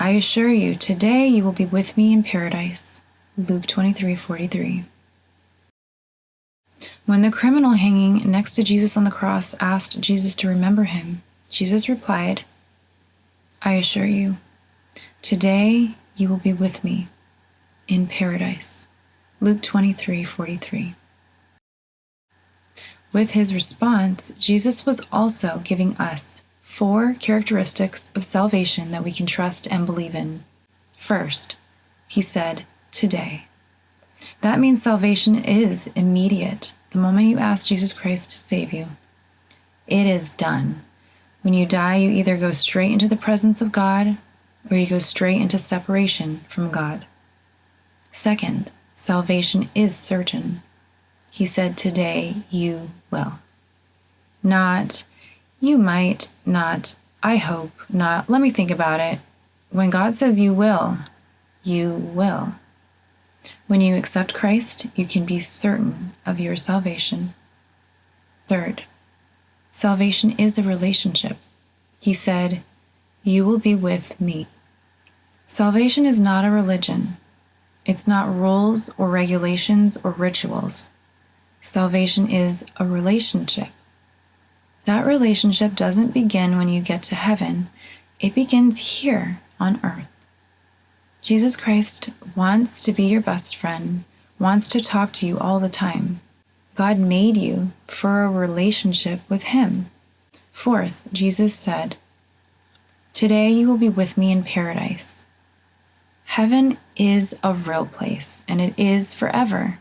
I assure you, today you will be with me in paradise. Luke 23:43. When the criminal hanging next to Jesus on the cross asked Jesus to remember him, Jesus replied, I assure you, today you will be with me in paradise. Luke 23:43. With his response, Jesus was also giving us 4 characteristics of salvation that we can trust and believe in. First, he said, today. That means salvation is immediate. The moment you ask Jesus Christ to save you, it is done. When you die, you either go straight into the presence of God or you go straight into separation from God. Second, salvation is certain. He said, today you will. Not, you might, not, I hope, not, let me think about it. When God says you will, you will. When you accept Christ, you can be certain of your salvation. Third, salvation is a relationship. He said, you will be with me. Salvation is not a religion. It's not rules or regulations or rituals. Salvation is a relationship. That relationship doesn't begin when you get to heaven. It begins here on earth. Jesus Christ wants to be your best friend, wants to talk to you all the time. God made you for a relationship with him. Fourth, Jesus said, today you will be with me in paradise. Heaven is a real place, and it is forever.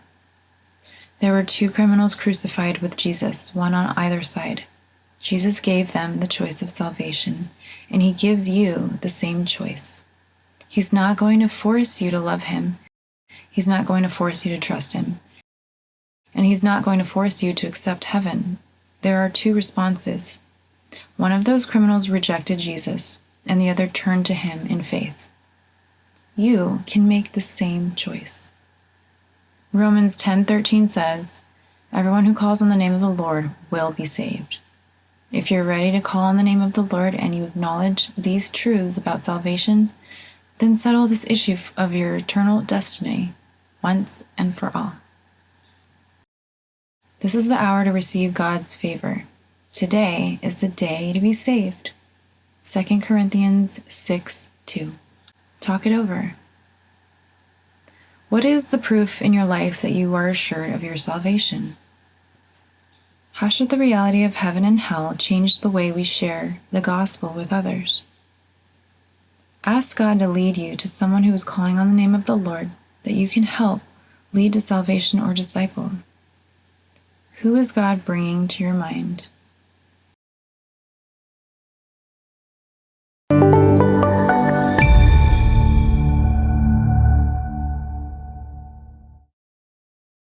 There were 2 criminals crucified with Jesus, one on either side. Jesus gave them the choice of salvation, and he gives you the same choice. He's not going to force you to love him. He's not going to force you to trust him. And he's not going to force you to accept heaven. There are 2 responses. One of those criminals rejected Jesus, and the other turned to him in faith. You can make the same choice. Romans 10:13 says, everyone who calls on the name of the Lord will be saved. If you're ready to call on the name of the Lord and you acknowledge these truths about salvation, then settle this issue of your eternal destiny once and for all. This is the hour to receive God's favor. Today is the day to be saved. 2 Corinthians 6:2. Talk it over. What is the proof in your life that you are assured of your salvation? How should the reality of heaven and hell change the way we share the gospel with others? Ask God to lead you to someone who is calling on the name of the Lord that you can help lead to salvation or disciple. Who is God bringing to your mind?